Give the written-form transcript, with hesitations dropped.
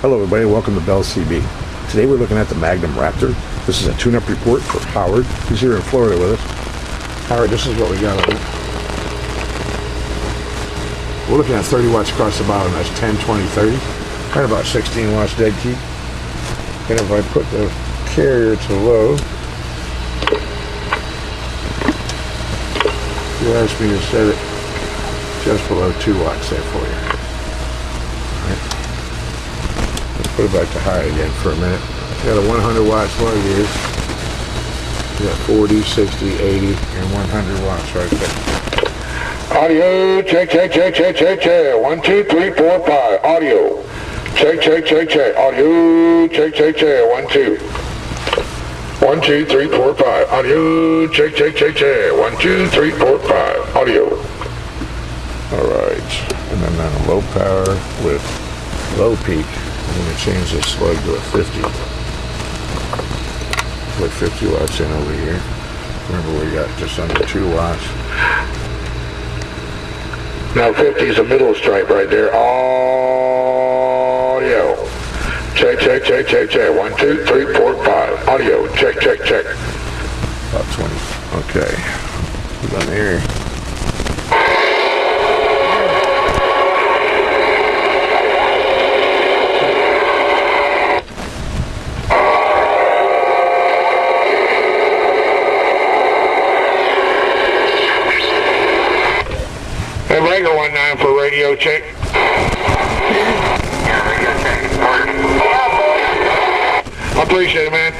Hello everybody, welcome to Bell CB. Today we're looking at the Magnum Raptor. This is a tune-up report for Howard. He's here in Florida with us. Howard, this is what we got on it. We're looking at 30 watts across the bottom. That's 10, 20, 30. Right about 16 watts dead heat. And if I put the carrier to low, you asked me to set it just below 2 watts there for you. Put it back to high again for a minute. We got a 100 watts one of these. We got 40, 60, 80, and 100 watts right there. Audio, check, check, check, check, check, check. 1, 2, 3, 4, 5. Audio. Check, check, check, check. Audio, check, check, check. 1, 2. 1, 2, 3, 4, 5. Audio, check, check, check, check. 1, 2, 3, 4, 5. Audio. Alright. And then on a low power with low peak. I'm going to change this slug to a 50. Put 50 watts in over here. Remember, we got just under 2 watts. Now 50 is a middle stripe right there. Audio. Check, check, check, check, check. 1, 2, 3, 4, 5. Audio. Check, check, check. About 20. Okay. Put on here. Hey, Ranger 19 for radio check. I appreciate it, man.